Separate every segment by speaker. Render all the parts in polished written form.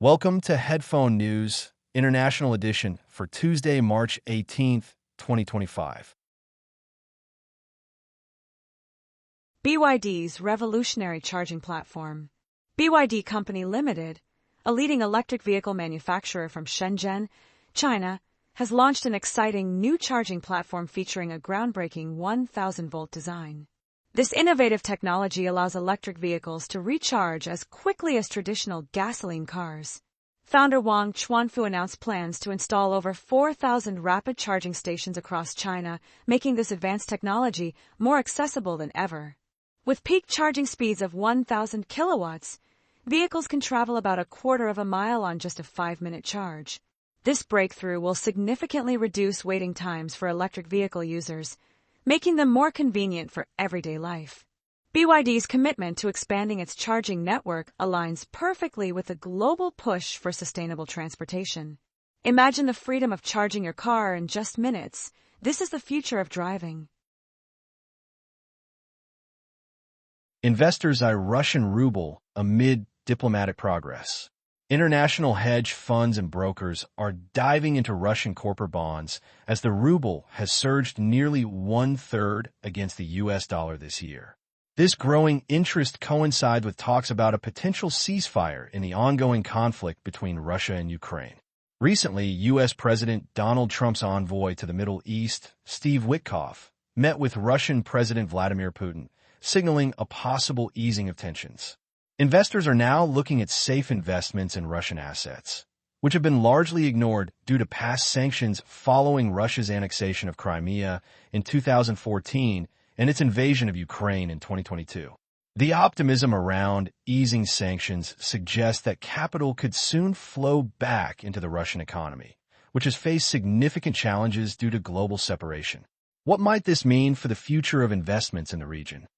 Speaker 1: Welcome to Headphone News, International Edition for Tuesday, March 18th, 2025.
Speaker 2: BYD's revolutionary charging platform. BYD Company Limited, a leading electric vehicle manufacturer from Shenzhen, China, has launched an exciting new charging platform featuring a groundbreaking 1,000-volt design. This innovative technology allows electric vehicles to recharge as quickly as traditional gasoline cars. Founder Wang Chuanfu announced plans to install over 4,000 rapid charging stations across China, making this advanced technology more accessible than ever. With peak charging speeds of 1,000 kilowatts, vehicles can travel about a quarter of a mile on just a 5-minute charge. This breakthrough will significantly reduce waiting times for electric vehicle users, making them more convenient for everyday life. BYD's commitment to expanding its charging network aligns perfectly with the global push for sustainable transportation. Imagine the freedom of charging your car in just minutes. This is the future of driving.
Speaker 1: Investors eye Russian ruble amid diplomatic progress. International hedge funds and brokers are diving into Russian corporate bonds as the ruble has surged nearly one-third against the U.S. dollar this year. This growing interest coincides with talks about a potential ceasefire in the ongoing conflict between Russia and Ukraine. Recently, U.S. President Donald Trump's envoy to the Middle East, Steve Witkoff, met with Russian President Vladimir Putin, signaling a possible easing of tensions. Investors are now looking at safe investments in Russian assets, which have been largely ignored due to past sanctions following Russia's annexation of Crimea in 2014 and its invasion of Ukraine in 2022. The optimism around easing sanctions suggests that capital could soon flow back into the Russian economy, which has faced significant challenges due to global separation. What might this mean for the future of investments in the region?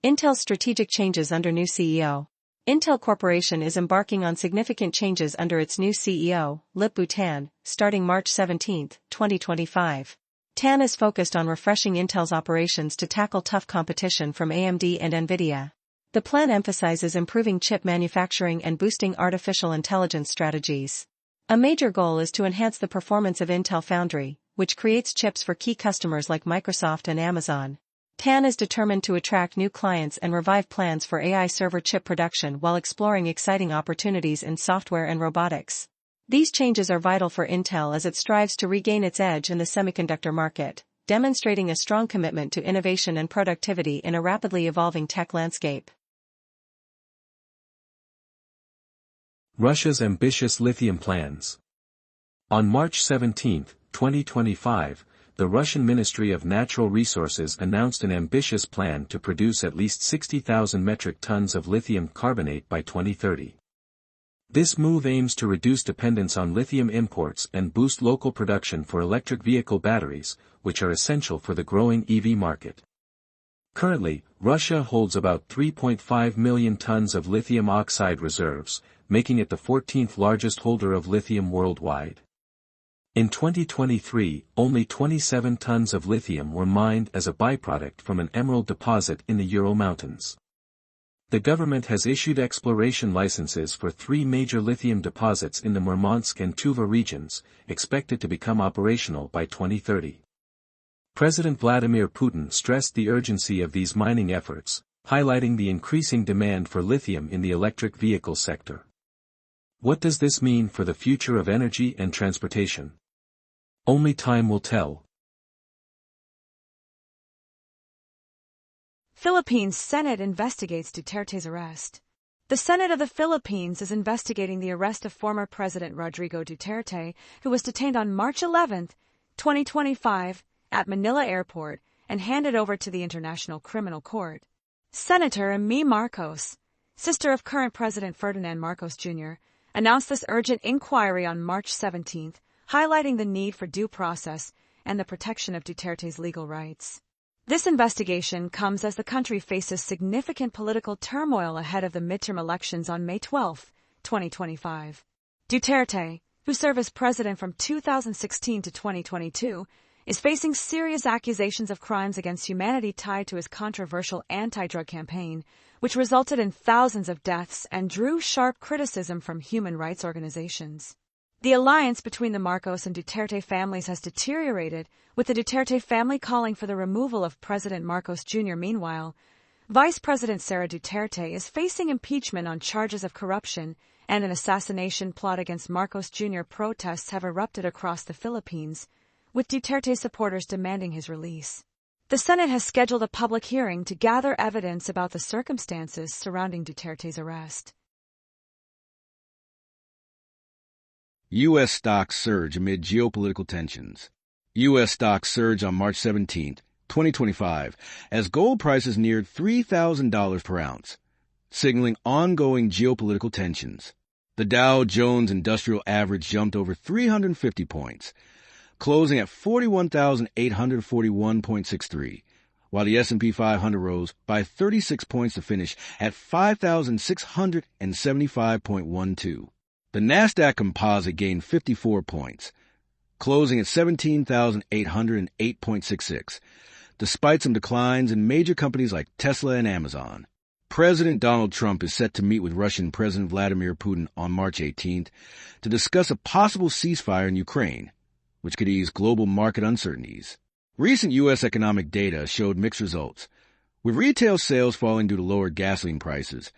Speaker 3: Intel's strategic changes under new CEO. Intel Corporation is embarking on significant changes under its new CEO, Lip-Bu Tan, starting March 17, 2025. Tan is focused on refreshing Intel's operations to tackle tough competition from AMD and NVIDIA. The plan emphasizes improving chip manufacturing and boosting artificial intelligence strategies. A major goal is to enhance the performance of Intel Foundry, which creates chips for key customers like Microsoft and Amazon. Tan is determined to attract new clients and revive plans for AI server chip production while exploring exciting opportunities in software and robotics. These changes are vital for Intel as it strives to regain its edge in the semiconductor market, demonstrating a strong commitment to innovation and productivity in a rapidly evolving tech landscape.
Speaker 4: Russia's ambitious lithium plans. On March 17, 2025, the Russian Ministry of Natural Resources announced an ambitious plan to produce at least 60,000 metric tons of lithium carbonate by 2030. This move aims to reduce dependence on lithium imports and boost local production for electric vehicle batteries, which are essential for the growing EV market. Currently, Russia holds about 3.5 million tons of lithium oxide reserves, making it the 14th largest holder of lithium worldwide. In 2023, only 27 tons of lithium were mined as a byproduct from an emerald deposit in the Ural Mountains. The government has issued exploration licenses for 3 major lithium deposits in the Murmansk and Tuva regions, expected to become operational by 2030. President Vladimir Putin stressed the urgency of these mining efforts, highlighting the increasing demand for lithium in the electric vehicle sector. What does this mean for the future of energy and transportation? Only time will tell.
Speaker 2: Philippines Senate investigates Duterte's arrest. The Senate of the Philippines is investigating the arrest of former President Rodrigo Duterte, who was detained on March 11, 2025, at Manila Airport and handed over to the International Criminal Court. Senator Amy Marcos, sister of current President Ferdinand Marcos Jr., announced this urgent inquiry on March 17, highlighting the need for due process and the protection of Duterte's legal rights. This investigation comes as the country faces significant political turmoil ahead of the midterm elections on May 12, 2025. Duterte, who served as president from 2016 to 2022, is facing serious accusations of crimes against humanity tied to his controversial anti-drug campaign, which resulted in thousands of deaths and drew sharp criticism from human rights organizations. The alliance between the Marcos and Duterte families has deteriorated, with the Duterte family calling for the removal of President Marcos Jr. Meanwhile, Vice President Sara Duterte is facing impeachment on charges of corruption, and an assassination plot against Marcos Jr. Protests have erupted across the Philippines, with Duterte supporters demanding his release. The Senate has scheduled a public hearing to gather evidence about the circumstances surrounding Duterte's arrest.
Speaker 1: U.S. stocks surge amid geopolitical tensions. U.S. stocks surge on March 17, 2025, as gold prices neared $3,000 per ounce, signaling ongoing geopolitical tensions. The Dow Jones Industrial Average jumped over 350 points, closing at 41,841.63, while the S&P 500 rose by 36 points to finish at 5,675.12. The Nasdaq Composite gained 54 points, closing at 17,808.66, despite some declines in major companies like Tesla and Amazon. President Donald Trump is set to meet with Russian President Vladimir Putin on March 18th to discuss a possible ceasefire in Ukraine, which could ease global market uncertainties. Recent U.S. economic data showed mixed results, with retail sales falling due to lower gasoline prices,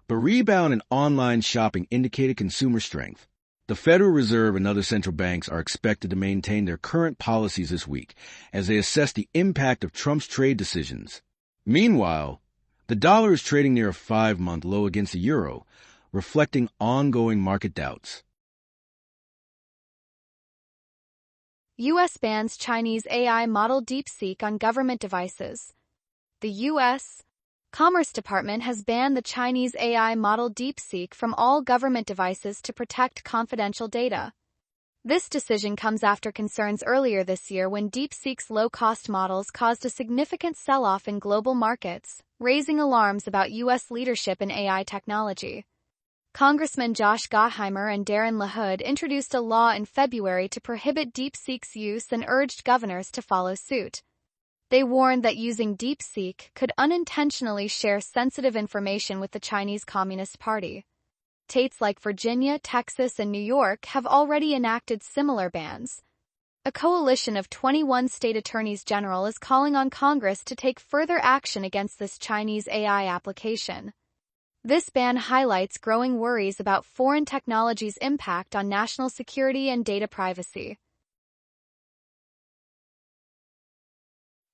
Speaker 1: but rebound in online shopping indicated consumer strength. The Federal Reserve and other central banks are expected to maintain their current policies this week as they assess the impact of Trump's trade decisions. Meanwhile, the dollar is trading near a 5-month low against the euro, reflecting ongoing market doubts.
Speaker 5: U.S. bans Chinese AI model DeepSeek on government devices. The U.S. Commerce Department has banned the Chinese AI model DeepSeek from all government devices to protect confidential data. This decision comes after concerns earlier this year when DeepSeek's low-cost models caused a significant sell-off in global markets, raising alarms about U.S. leadership in AI technology. Congressman Josh Gottheimer and Darren LaHood introduced a law in February to prohibit DeepSeek's use and urged governors to follow suit. They warned that using DeepSeek could unintentionally share sensitive information with the Chinese Communist Party. States like Virginia, Texas, and New York have already enacted similar bans. A coalition of 21 state attorneys general is calling on Congress to take further action against this Chinese AI application. This ban highlights growing worries about foreign technology's impact on national security and data privacy.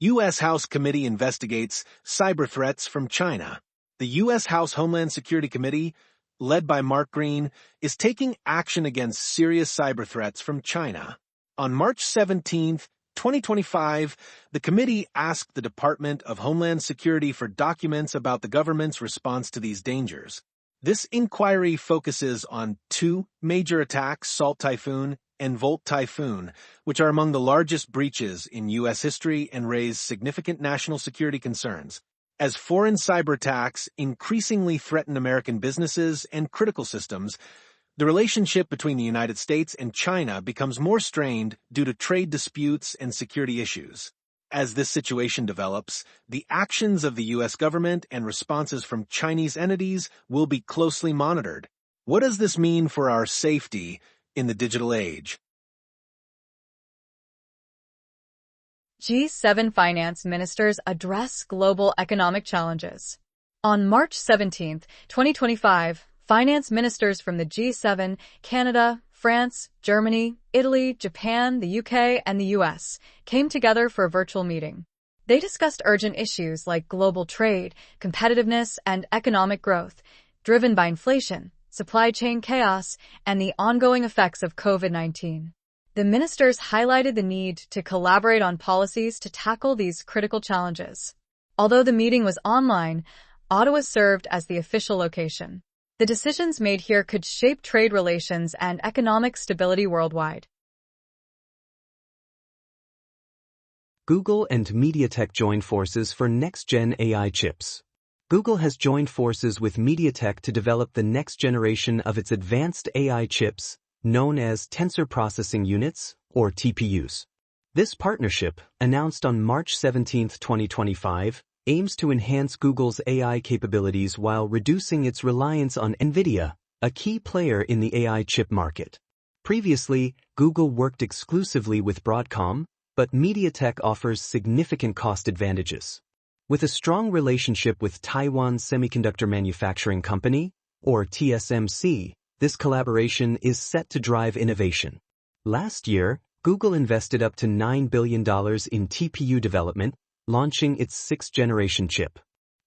Speaker 6: U.S. House Committee investigates cyber threats from China. The U.S. House Homeland Security Committee, led by Mark Green, is taking action against serious cyber threats from China. On March 17, 2025, the committee asked the Department of Homeland Security for documents about the government's response to these dangers. This inquiry focuses on 2 major attacks, Salt Typhoon and Volt Typhoon, which are among the largest breaches in U.S. history and raise significant national security concerns. As foreign cyber attacks increasingly threaten American businesses and critical systems, the relationship between the United States and China becomes more strained due to trade disputes and security issues. As this situation develops, the actions of the U.S. government and responses from Chinese entities will be closely monitored. What does this mean for our safety in the digital age?
Speaker 7: G7 finance ministers address global economic challenges. On March 17, 2025, finance ministers from the G7, Canada, France, Germany, Italy, Japan, the UK, and the US came together for a virtual meeting. They discussed urgent issues like global trade, competitiveness, and economic growth, driven by inflation, supply chain chaos, and the ongoing effects of COVID-19. The ministers highlighted the need to collaborate on policies to tackle these critical challenges. Although the meeting was online, Ottawa served as the official location. The decisions made here could shape trade relations and economic stability worldwide.
Speaker 8: Google and MediaTek joined forces for next-gen AI chips. Google has joined forces with MediaTek to develop the next generation of its advanced AI chips, known as Tensor Processing Units, or TPUs. This partnership, announced on March 17, 2025, aims to enhance Google's AI capabilities while reducing its reliance on NVIDIA, a key player in the AI chip market. Previously, Google worked exclusively with Broadcom, but MediaTek offers significant cost advantages. With a strong relationship with Taiwan Semiconductor Manufacturing Company, or TSMC, this collaboration is set to drive innovation. Last year, Google invested up to $9 billion in TPU development, launching its sixth-generation chip.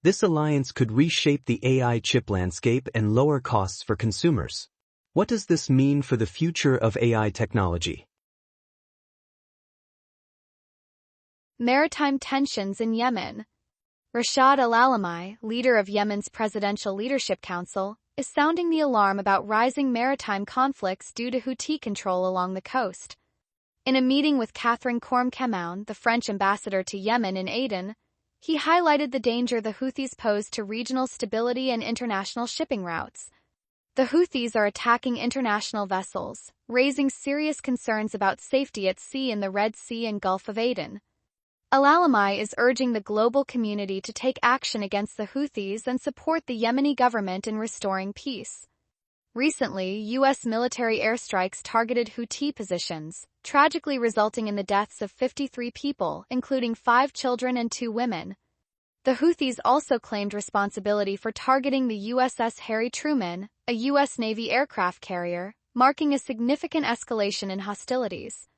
Speaker 8: This alliance could reshape the AI chip landscape and lower costs for consumers. What does this mean for the future of AI technology?
Speaker 5: Maritime tensions in Yemen. Rashad al-Alamai, leader of Yemen's Presidential Leadership Council, is sounding the alarm about rising maritime conflicts due to Houthi control along the coast. In a meeting with Catherine Korm-Kemoun, the French ambassador to Yemen in Aden, he highlighted the danger the Houthis pose to regional stability and international shipping routes. The Houthis are attacking international vessels, raising serious concerns about safety at sea in the Red Sea and Gulf of Aden. Al-Alamai is urging the global community to take action against the Houthis and support the Yemeni government in restoring peace. Recently, U.S. military airstrikes targeted Houthi positions, tragically resulting in the deaths of 53 people, including 5 children and 2 women. The Houthis also claimed responsibility for targeting the USS Harry Truman, a U.S. Navy aircraft carrier, marking a significant escalation in hostilities.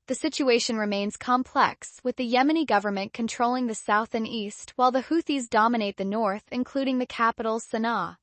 Speaker 5: The situation remains complex, with the Yemeni government controlling the south and east while the Houthis dominate the north, including the capital Sana'a.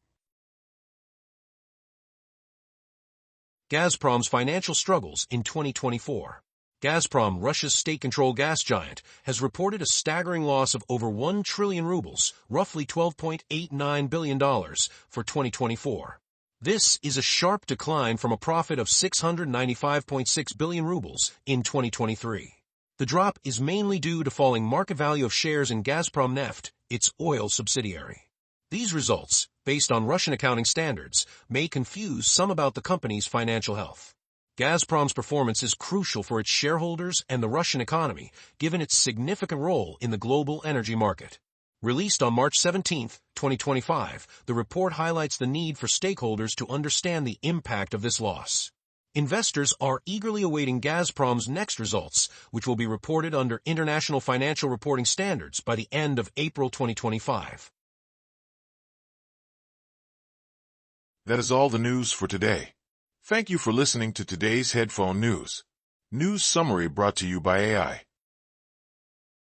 Speaker 9: Gazprom's financial struggles in 2024. Gazprom, Russia's state-controlled gas giant, has reported a staggering loss of over 1 trillion rubles, roughly $12.89 billion, for 2024. This is a sharp decline from a profit of 695.6 billion rubles in 2023. The drop is mainly due to falling market value of shares in Gazprom Neft, its oil subsidiary. These results, based on Russian accounting standards, may confuse some about the company's financial health. Gazprom's performance is crucial for its shareholders and the Russian economy, given its significant role in the global energy market. Released on March 17, 2025, the report highlights the need for stakeholders to understand the impact of this loss. Investors are eagerly awaiting Gazprom's next results, which will be reported under International Financial Reporting Standards by the end of April 2025.
Speaker 10: That is all the news for today. Thank you for listening to today's Headphone News. News summary brought to you by AI.